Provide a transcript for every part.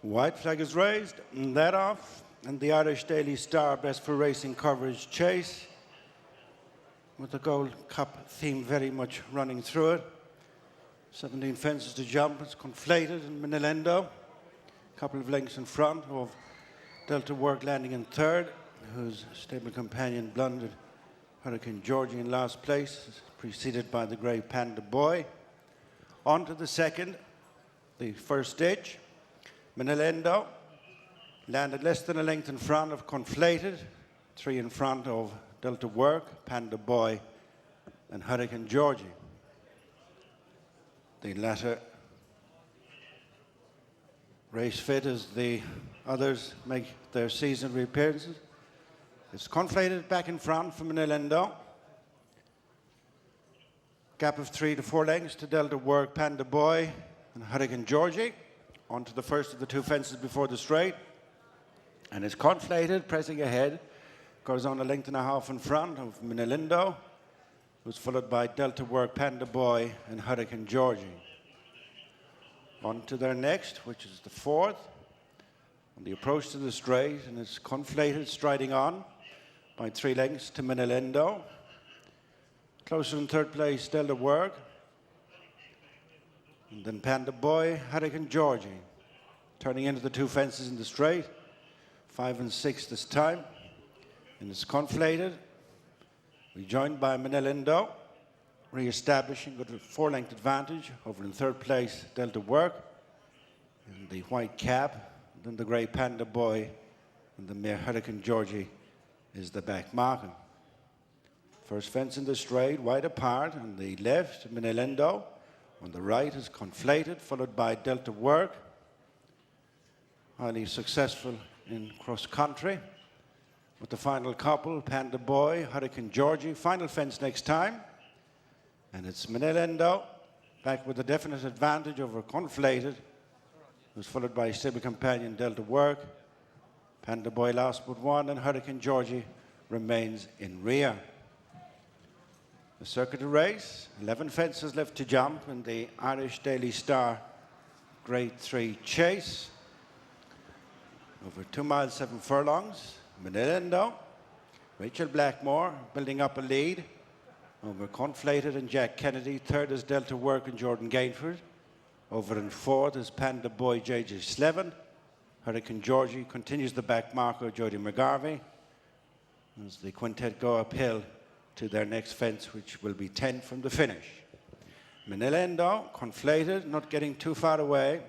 White flag is raised, and that off, and the Irish Daily Star best for racing coverage chase, with the Gold Cup theme very much running through it. 17 fences to jump, it's Conflated and Minella Indo. A couple of lengths in front of Delta Work landing in third, whose stable companion blundered Hurricane Georgie in last place, preceded by the grey Panda Boy. On to the second, the first ditch. Minella Indo landed less than a length in front of Conflated, 3 in front of Delta Work, Panda Boy, and Hurricane Georgie. The latter race fit as the others make their season reappearances. It's Conflated back in front for Minella Indo. Gap of 3 to 4 lengths to Delta Work, Panda Boy, and Hurricane Georgie. On to the first of the 2 fences before the straight. And it's Conflated pressing ahead. Goes on a length and a half in front of Minella Indo, who's followed by Delta Work, Panda Boy, and Hurricane Georgie. On to their next, which is the fourth. On the approach to the straight, and it's Conflated striding on by 3 lengths to Minella Indo. Closer in third place, Delta Work. And then Panda Boy, Hurricane Georgie. Turning into the 2 fences in the straight. 5 and 6 this time. And it's Conflated. Rejoined by Minella Indo. Re-establishing with a 4-length advantage over in third place, Delta Work. And the white cap. Then the grey Panda Boy. And the mare Hurricane Georgie is the back marker. First fence in the straight, wide apart. On the left, Minella Indo. On the right is Conflated, followed by Delta Work. Highly successful in cross-country. With the final couple, Panda Boy, Hurricane Georgie. Final fence next time. And it's Minella Indo, back with a definite advantage over Conflated, who's followed by stable companion Delta Work. Panda Boy last but 1, and Hurricane Georgie remains in rear. The circuit of race, 11 fences left to jump in the Irish Daily Star Grade 3 chase. Over 2 miles, 7 furlongs. Minella Indo, Rachael Blackmore building up a lead over Conflated and Jack Kennedy. Third is Delta Work and Jordan Gainford. Over in fourth is Panda Boy J.J. Slevin. Hurricane Georgie continues the back marker, Jody McGarvey, as the quintet go uphill to their next fence, which will be 10 from the finish. Minella Indo, Conflated, not getting too far away,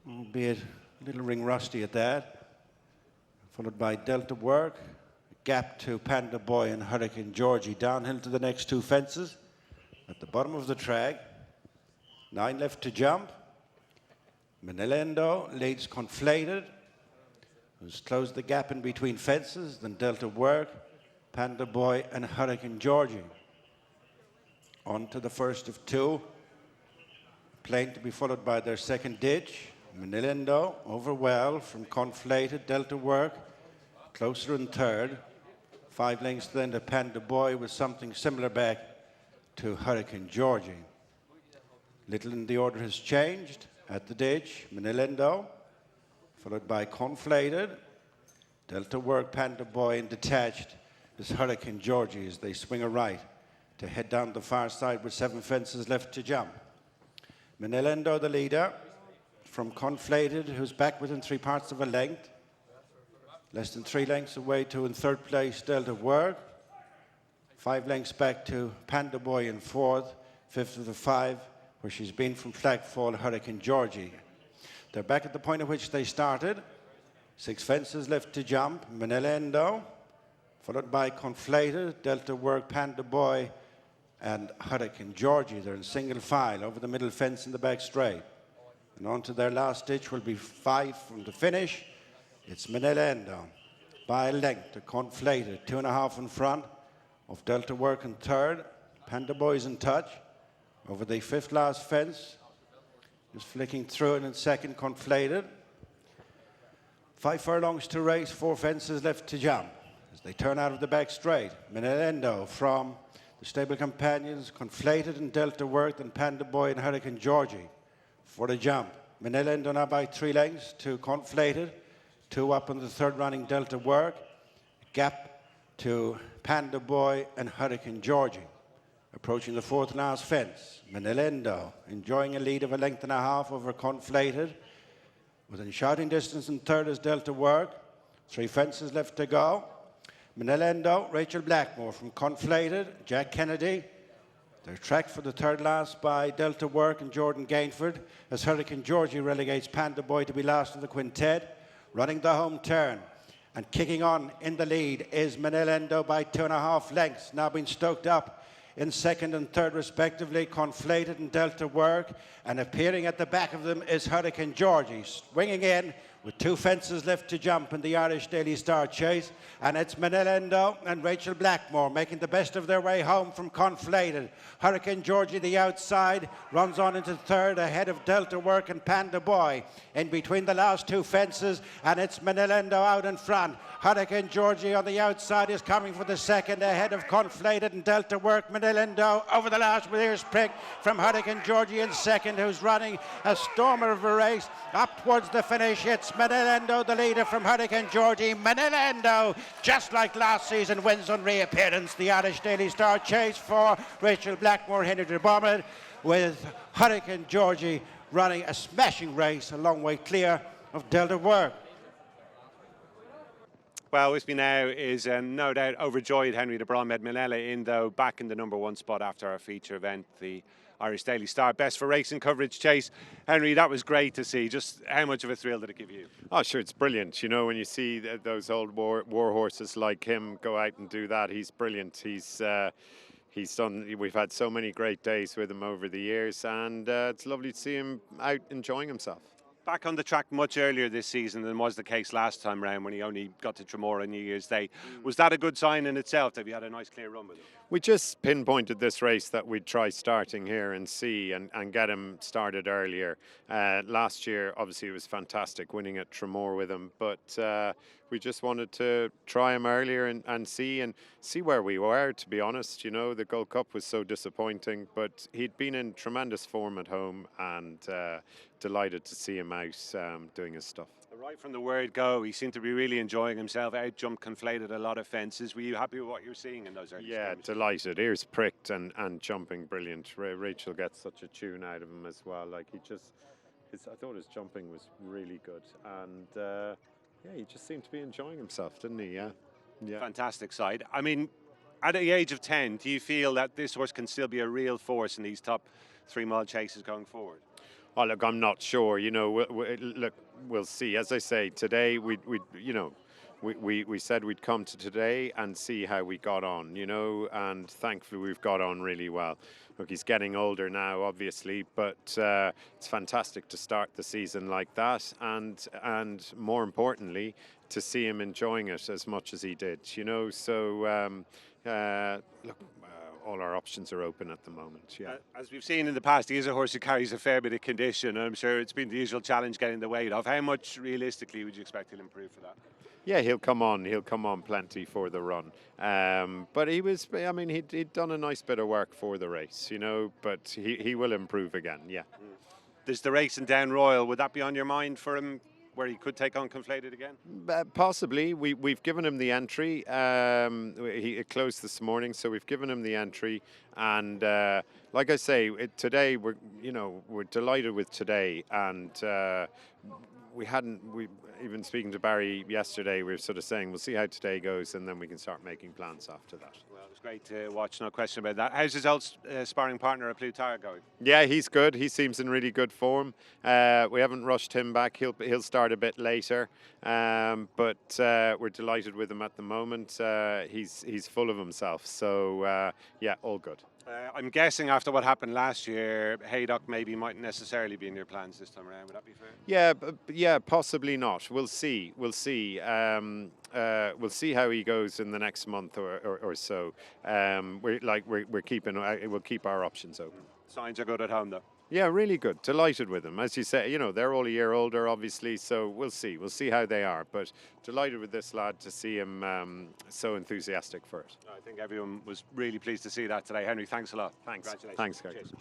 albeit a little ring rusty at that. Followed by Delta Work, gap to Panda Boy and Hurricane Georgie. Downhill to the next 2 fences at the bottom of the track. 9 left to jump. Minella Indo leads Conflated, who's closed the gap in between fences. Then Delta Work, Panda Boy, and Hurricane Georgie. On to the first of 2. Plain to be followed by their second ditch. Minella Indo over well from Conflated, Delta Work, closer in third. 5 lengths then to Panda Boy with something similar back to Hurricane Georgie. Little in the order has changed at the ditch. Minella Indo, followed by Conflated, Delta Work, Panda Boy, and detached is Hurricane Georgie as they swing a right to head down the far side with 7 fences left to jump. Minella Indo, the leader, from Conflated, who's back within 3 parts of a length. Less than 3 lengths away to in third place, Delta Work. 5 lengths back to Panda Boy in fourth. 5th of the 5, where she's been from Flagfall, Hurricane Georgie. They're back at the point at which they started. 6 fences left to jump. Minella Indo, followed by Conflated, Delta Work, Panda Boy, and Hurricane Georgie. They're in single file over the middle fence in the back straight. And on to their last ditch will be 5 from the finish. It's Minella Indo by a length to Conflated, 2.5 in front of Delta Work in third. Panda Boy's in touch over the 5th last fence. Just flicking through it in second, Conflated. 5 furlongs to race, 4 fences left to jump as they turn out of the back straight. Minella Indo from the stable companions, Conflated and Delta Work, and Panda Boy and Hurricane Georgie for the jump. Minella Indo now by 3 lengths to Conflated. 2 up in the third running Delta Work. Gap to Panda Boy and Hurricane Georgie. Approaching the fourth last fence, Minella Indo enjoying a lead of 1.5 lengths over Conflated. Within shouting distance in third is Delta Work. 3 fences left to go. Minella Indo, Rachael Blackmore from Conflated, Jack Kennedy. They're tracked for the third last by Delta Work and Jordan Gainford as Hurricane Georgie relegates Panda Boy to be last of the quintet. Running the home turn and kicking on in the lead is Minella Indo by 2.5 lengths. Now being stoked up in second and third respectively, Conflated and Delta Work, and appearing at the back of them is Hurricane Georgie, swinging in with 2 fences left to jump in the Irish Daily Star chase, and it's Minella Indo and Rachael Blackmore making the best of their way home from Conflated. Hurricane Georgie, the outside, runs on into third ahead of Delta Work and Panda Boy in between the last 2 fences, and it's Minella Indo out in front. Hurricane Georgie on the outside is coming for the second ahead of Conflated and Delta Work. Minella Indo over the last with ears pricked from Hurricane Georgie in second, who's running a stormer of a race up towards the finish. It's Minella Indo, the leader from Hurricane Georgie. Minella Indo, just like last season, wins on reappearance the Irish Daily Star chase for Rachael Blackmore, Henry de Bromhead, with Hurricane Georgie running a smashing race a long way clear of Delta Work. Well, with me now is no doubt overjoyed Henry de Bromhead. Minella Indo back in the #1 spot after our feature event, the Irish Daily Star Best for Racing Coverage chase. Henry, that was great to see. Just how much of a thrill did it give you? Oh, sure, it's brilliant. You know, when you see those old war horses like him go out and do that, he's brilliant. He's done. We've had so many great days with him over the years, and it's lovely to see him out enjoying himself. Back on the track much earlier this season than was the case last time round when he only got to Tremor on New Year's Day. Was that a good sign in itself? Have you had a nice clear run with him? We just pinpointed this race that we'd try starting here and see and get him started earlier. Last year, obviously, it was fantastic winning at Tremor with him, but we just wanted to try him earlier and see where we were, to be honest. You know, the Gold Cup was so disappointing, but he'd been in tremendous form at home, and delighted to see him out doing his stuff. Right from the word go, he seemed to be really enjoying himself. Outjumped, Conflated a lot of fences. Were you happy with what you were seeing in those early skirmishes? Delighted. Ears pricked and jumping brilliant. Rachel gets such a tune out of him as well. Like I thought his jumping was really good, and he just seemed to be enjoying himself, didn't he? Yeah. Fantastic side. I mean, at the age of 10, do you feel that this horse can still be a real force in these top 3-mile chases going forward? Oh, look, I'm not sure. You know, we'll see. As I say, today we said we'd come to today and see how we got on. You know, and thankfully we've got on really well. Look, he's getting older now, obviously, but it's fantastic to start the season like that, and more importantly, to see him enjoying it as much as he did. You know, so look. All our options are open at the moment, yeah. As we've seen in the past, he is a horse who carries a fair bit of condition. I'm sure it's been the usual challenge getting the weight off. How much, realistically, would you expect he'll improve for that? Yeah, he'll come on plenty for the run. But he'd done a nice bit of work for the race, you know, but he will improve again, yeah. There's the race in Down Royal. Would that be on your mind for him, where he could take on Conflated again? Possibly. We've given him the entry. It closed this morning, so we've given him the entry. And like I say, today we're delighted with today. And even speaking to Barry yesterday, we were sort of saying we'll see how today goes, and then we can start making plans after that. Well, it was great to watch, no question about that. How's his old sparring partner at Plutar going? Yeah, he's good. He seems in really good form. We haven't rushed him back. He'll start a bit later, but we're delighted with him at the moment. He's full of himself. So all good. I'm guessing after what happened last year, Haydock maybe mightn't necessarily be in your plans this time around. Would that be fair? Yeah, possibly not. We'll see. We'll see how he goes in the next month or so. We'll keep our options open. Signs are good at home, though. Yeah, really good. Delighted with them. As you say, you know, they're all a year older, obviously, so we'll see. We'll see how they are. But delighted with this lad to see him so enthusiastic for it. I think everyone was really pleased to see that today. Henry, thanks a lot. Thanks. Congratulations. Thanks, guys. Cheers.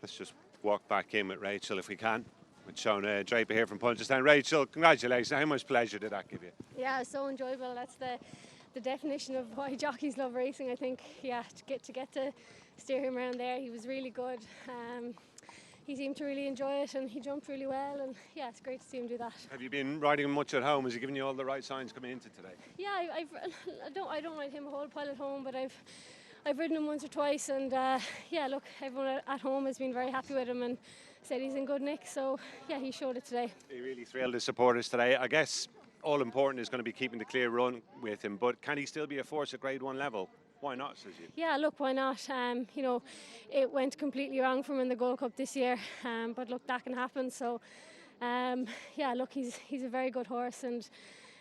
Let's just walk back in with Rachael if we can. with Shona Draper here from Punchestown. Rachel, congratulations. How much pleasure did that give you? Yeah, it's so enjoyable. That's the definition of why jockeys love racing, I think. Yeah, to get to steer him around there, he was really good. He seemed to really enjoy it, and he jumped really well, and yeah, it's great to see him do that. Have you been riding him much at home? Has he given you all the right signs coming into today? Yeah, I don't ride him a whole pile at home, but I've ridden him once or twice, and yeah, look, everyone at home has been very happy with him and said he's in good nick, so yeah, he showed it today. He really thrilled his supporters today. I guess all important is going to be keeping the clear run with him, but can he still be a force at Grade 1 level? Why not, says you? Yeah, look, why not? You know, it went completely wrong for him in the Gold Cup this year, but look, that can happen. So, yeah, look, he's a very good horse, and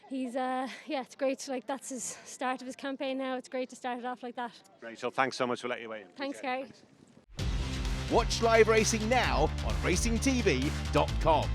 he's yeah, it's great. Like, that's his start of his campaign now. It's great to start it off like that. Rachel, thanks so much for letting you weigh in. Thanks, Gary. Watch live racing now on racingtv.com.